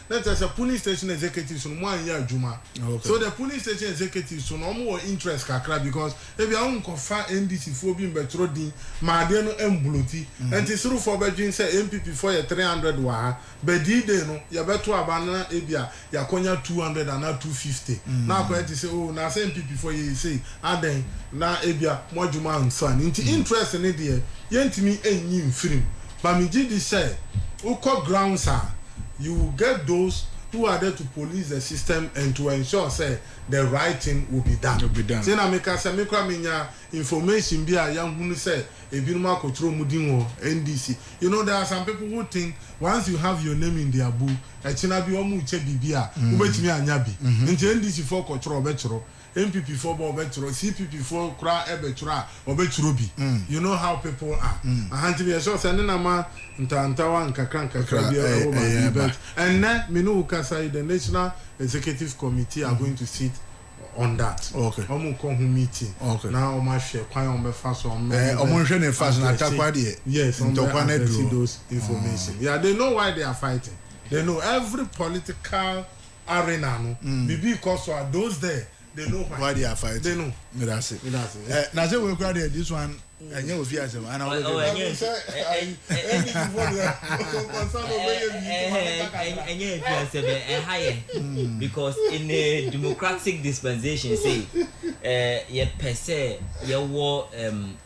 let us a polling station executives on 1 year Juma. So the polling station executives no more interest kakra because if you are confer NDC for being betrodi madeno embluti and it's through for bedin say MPP for 300 wa but D-Day no ya beto abana ebia ya konya 200 and 250 now ko enti say oh na say MPP for you say aden na ebia mo Juma nsan nti interest ne de yentimi enyi mfirim but me gi say uko grounds are you will get those who are there to police the system and to ensure say the right thing will be done. Say na make say make menya information bi a yan hunu say ebinuma control mudin wo NDC. You know there are some people who think once you have your name in their book echina bi omu che bibia ubetimi anya bi. Nti NDC for control obetro MPP for obetro CPP for kra ebetro obetro bi. You know how people are. Ahanti bi so say na ma ntantawa nkakranka bi and now me know ukasa the National Executive Committee are going to sit on that. Okay. Omo ko hu meeting. Okay. Now omo share kwan omo fa so omo hwe ne fa na takwa de. Yes, omo see those information. Yeah, they know why they are fighting. They know every political arena no because are those there. They know why they are fighting. They know. That's it. Now say we crowd this one and you fear them and because in a democratic dispensation say you per se you were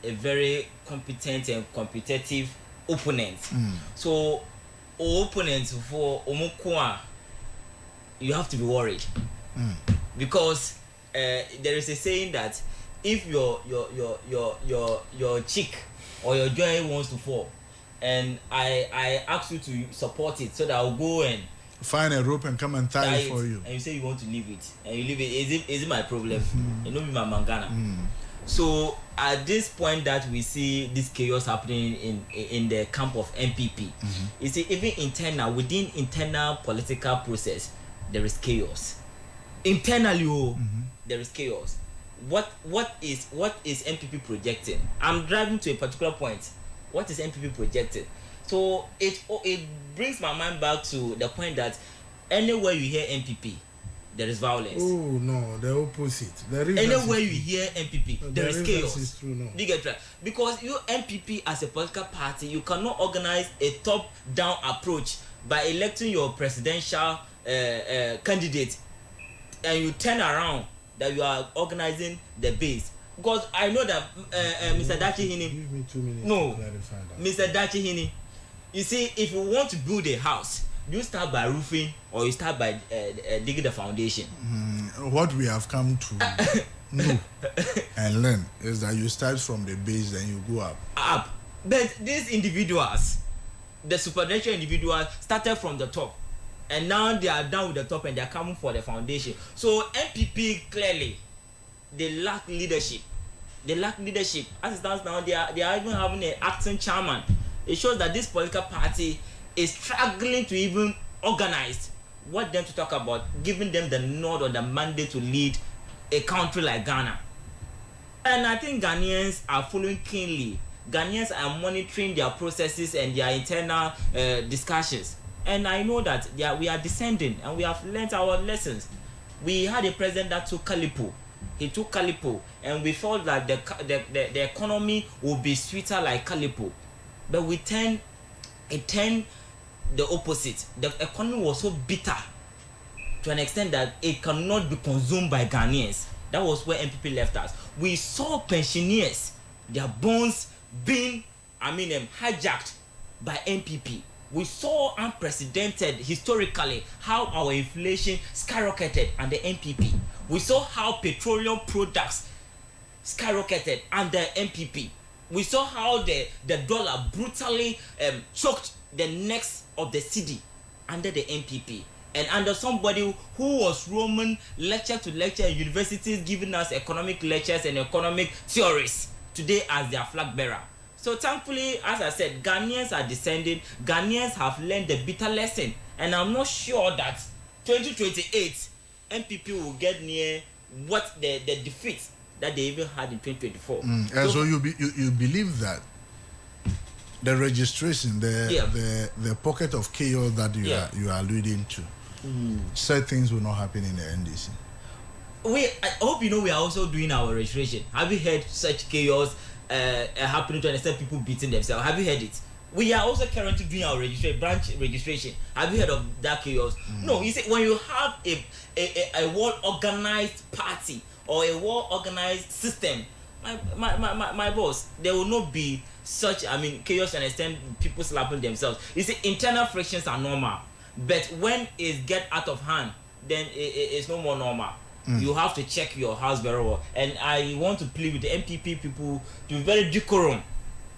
a very competent and competitive opponent. So opponents for Omukwa you have to be worried because there is a saying that if your cheek or your joint wants to fall, and I ask you to support it, so that I'll go and find a rope and come and tie it for you, and you say you want to leave it, and you leave it, is it my problem? You know, be my mangana. So at this point that we see this chaos happening in the camp of MPP, you see, even within internal political process, there is chaos. Internally, there is chaos. What is MPP projecting? I'm driving to a particular point. What is MPP projecting? So it brings my mind back to the point that anywhere you hear MPP, there is violence. Oh no, the opposite. Anywhere you hear MPP, there is chaos. Is true, no. You get right? Because you MPP as a political party, you cannot organize a top-down approach by electing your presidential candidate, and you turn around that you are organizing the base. Because I know that Mr. Dachihini. Give me 2 minutes no, to clarify that. Mr. Dachihini, you see, if you want to build a house, you start by roofing or you start by digging the foundation. What we have come to know and learn is that you start from the base, then you go up. But these individuals, the supernatural individuals, started from the top, and now they are down with the top and they are coming for the foundation. So MPP, clearly they lack leadership. As it stands now, they are even having an acting chairman. It shows that this political party is struggling to even organize what them to talk about, giving them the nod or the mandate to lead a country like Ghana. And I think Ghanaians are following keenly. Ghanaians are monitoring their processes and their internal discussions. And I know that we are descending, and we have learnt our lessons. We had a president that took Kalipo. He took Kalipo, and we felt that the economy would be sweeter like Kalipo. But it turned the opposite. The economy was so bitter to an extent that it cannot be consumed by Ghanaians. That was where MPP left us. We saw pensioners, their bonds being, hijacked by MPP. We saw unprecedented historically how our inflation skyrocketed under MPP. We saw how petroleum products skyrocketed under MPP. We saw how the dollar brutally choked the necks of the city under the MPP. And under somebody who was roaming lecture to lecture in universities, giving us economic lectures and economic theories today as their flag bearer. So thankfully, as I said, Ghanaians are descending. Ghanaians have learned the bitter lesson. And I'm not sure that 2028 MPP will get near what the defeat that they even had in 2024. And so you believe that the registration, the pocket of chaos that you are alluding to, said things will not happen in the NDC. I hope you know we are also doing our registration. Have you heard such chaos happening to understand people beating themselves? Have you heard it? We are also currently doing our branch registration. Have you heard of that chaos? No, you see, when you have a well-organized party or a well-organized system, my boss, there will not be such chaos and extent people slapping themselves. You see, internal frictions are normal, but when it get out of hand, then it's no more normal. You have to check your house very well. And I want to plead with the MPP people to be very decorum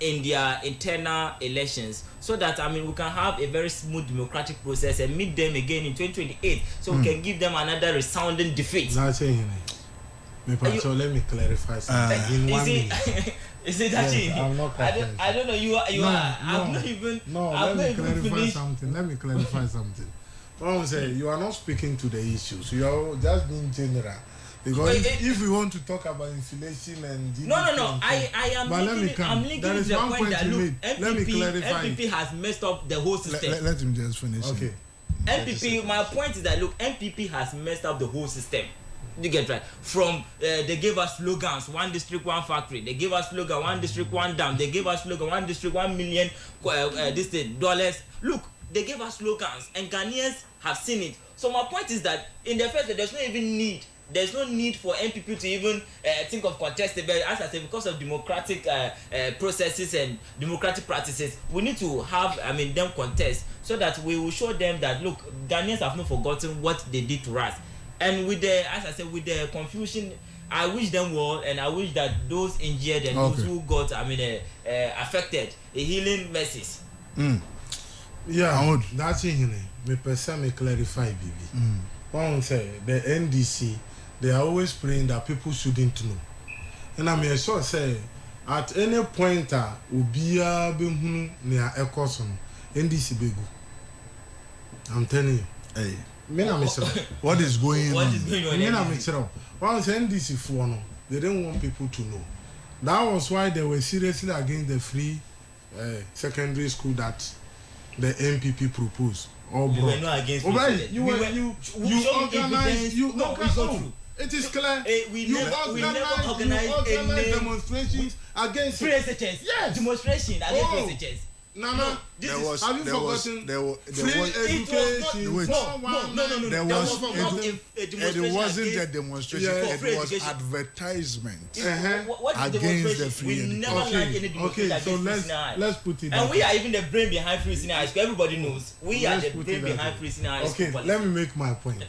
in their internal elections, so that we can have a very smooth democratic process and meet them again in 2028, so we can give them another resounding defeat. So let me clarify something in 1 minute. Is it that I'm not I don't know. You are. I'm not even. Let me clarify something. What I'm saying, you are not speaking to the issues. You are just being general. Because if we want to talk about inflation and GDP, no. I am. I'm linking to the point that look, MPP has messed up the whole system. Let him just finish. Okay. MPP. My point is that look, MPP has messed up the whole system. You get right. From they gave us slogans: 1 district, 1 factory. They gave us slogan: 1 district, 1 dam. They gave us slogan: 1 district, $1 million dollars. Look, they gave us slogans, and Ghanaians have seen it. So my point is that in the first place, there's no need for MPP to even think of contesting. But as I said, because of democratic processes and democratic practices, we need to have them contest, so that we will show them that look, Ghanaians have not forgotten what they did to us. And with the, as I said, with the confusion I wish them well, and I wish that those injured and those who got, affected, a healing message. Yeah, that's it. Me person me clarify, baby. One say the NDC, they are always praying that people shouldn't know. And I mean, sure say at any point, ubia be near Ecoson, NDC be go. I'm telling you. Hey, what is going on? What is going on? One say NDC for no, they didn't want people to know. That was why they were seriously against the free secondary school that the MPP proposed. We were not against you organized. It is clear. We never organized demonstrations against free SHS. Yes, demonstration against free SHS. No. Have you forgotten? Free education. It wasn't a demonstration. It was advertisement against the free education. We never like any demonstration against free senior high. Let's put it. And we are even the brain behind free senior high school. Everybody knows we are the brain behind free senior high school. Okay, let me make my point.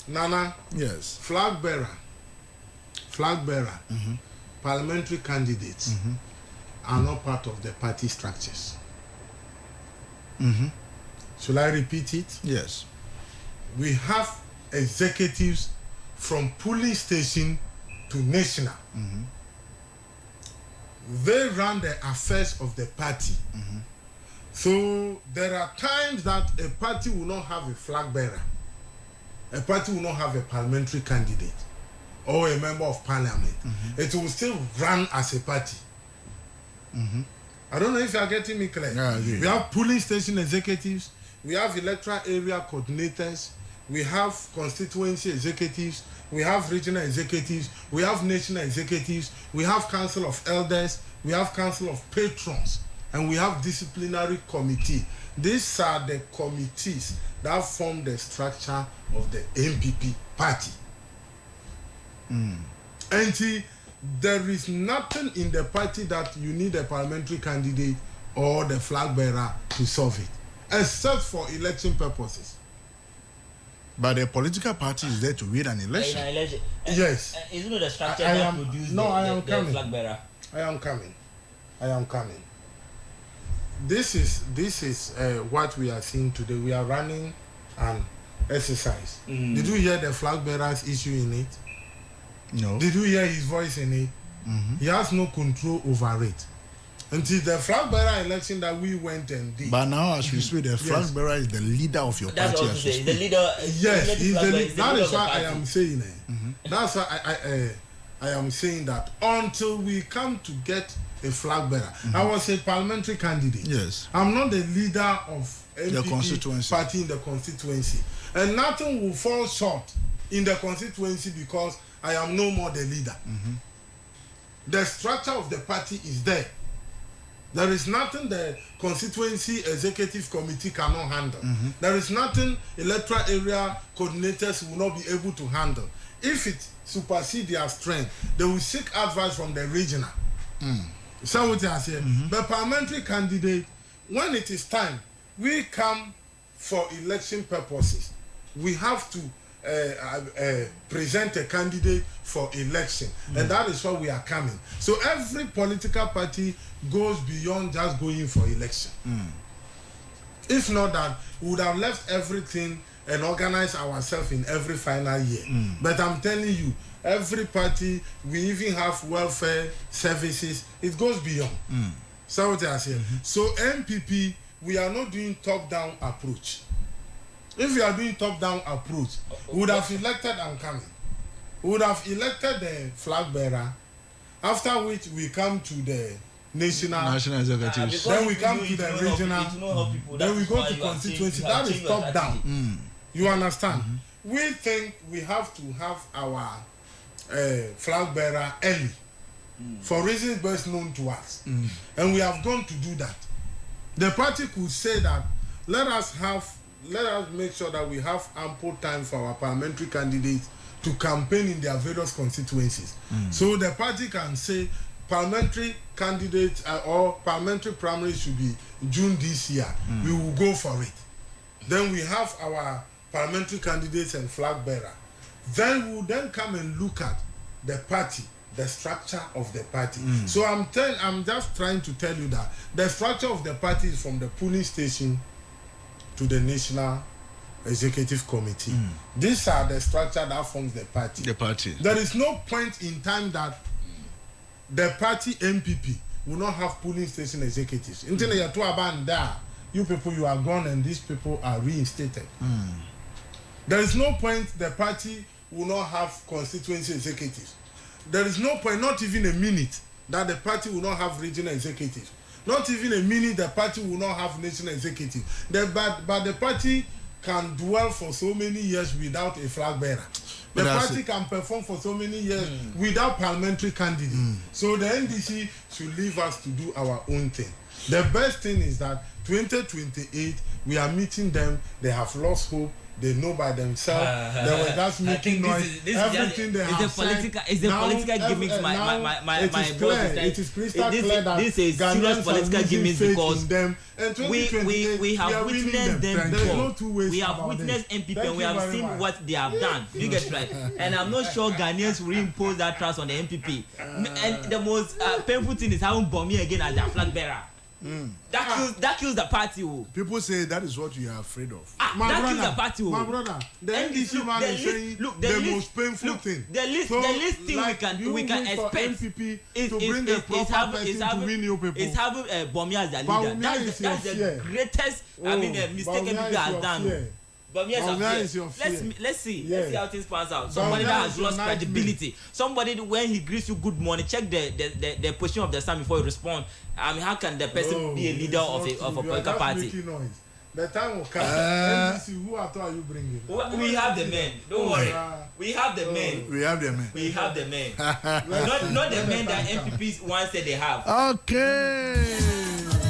Nana. Yes. Flag bearer. Parliamentary candidates are not part of the party structures. Should I repeat it? Yes. We have executives from polling station to national. They run the affairs of the party. So there are times that a party will not have a flag bearer. A party will not have a parliamentary candidate or a member of parliament. It will still run as a party. I don't know if you are getting me clear. Yeah, we have polling station executives, we have electoral area coordinators, we have constituency executives, we have regional executives, we have national executives, we have council of elders, we have council of patrons, and we have disciplinary committee. These are the committees that form the structure of the MPP party. And there is nothing in the party that you need a parliamentary candidate or the flag bearer to solve it, except for election purposes. But the political party is there to win an election. Yes. Isn't it the structure that produces the flag bearer? I am coming. This is what we are seeing today. We are running an exercise. Did you hear the flag bearer's issue in it? No. Did you hear his voice in it? He has no control over it. Until the flag bearer election that we went and did. But now, as we speak, the flag bearer is the leader of your That's party. That's the leader. Yes, he's the leader. That is why I am saying it. That's why I am saying that until we come to get a flag bearer. I was a parliamentary candidate. Yes. I'm not the leader of the constituency party in the constituency, and nothing will fall short in the constituency because I am no more the leader. The structure of the party is there. There is nothing the constituency executive committee cannot handle. There is nothing electoral area coordinators will not be able to handle. If it supersedes their strength, they will seek advice from the regional. So what I say, the parliamentary candidate, when it is time, we come for election purposes. We have to present a candidate for election, and that is why we are coming. So every political party goes beyond just going for election. If not that, we would have left everything and organized ourselves in every final year. But I'm telling you, every party, we even have welfare services. It goes beyond. So what I say. So MPP, we are not doing top-down approach. If we are doing top-down approach, we would have elected and coming. We would have elected the flag bearer, after which we come to the national executives. Then we come to the regional. Then we go to constituency. That is top-down. You understand? We think we have to have our flag bearer early for reasons best known to us. And we have gone to do that. The party could say that let us make sure that we have ample time for our parliamentary candidates to campaign in their various constituencies. So the party can say parliamentary candidates or parliamentary primaries should be June this year. We will go for it. Then we have our parliamentary candidates and flag bearer. Then we will then come and look at the party, the structure of the party. So I'm just trying to tell you that the structure of the party is from the polling station to the National Executive Committee. These are the structure that forms the party. The party. There is no point in time that the party MPP will not have polling station executives. Until you are you people, you are gone and these people are reinstated. There is no point the party will not have constituency executives. There is no point, not even a minute, that the party will not have regional executives. Not even a minute the party will not have national executive. But the party can dwell for so many years without a flag bearer. The party can perform for so many years without parliamentary candidate. So the NDC should leave us to do our own thing. The best thing is that 2028, we are meeting them. They have lost hope. They know by themselves. They were just making noise. Everything they have said. It's a political gimmicks. It is crystal clear that this is serious political gimmicks because them. we have witnessed them before. We have witnessed MPP and we have seen what they have done. You get right? And I'm not sure Ghanaians will impose that trust on the MPP. And the most painful thing is having Bomi again as their flag bearer. That kills the party. People say that is what you are afraid of. That kills the party. My brother, the NDC man is saying the most painful thing. The least thing we can expect MPP is to bring a proper person to win you people. Is having Bomi as the leader. That's the greatest mistake MPP has done. But yes, let's see how things pans out. Somebody that has lost credibility. Somebody when he greets you good morning, check the position of the sun before you respond. I mean, how can the person be a leader of a political party? The time will come. NDC, who at all are you bringing? We have the men. Don't worry. We have the men. We have the men. We have the men. Not the men that MPPs once said they have. Okay.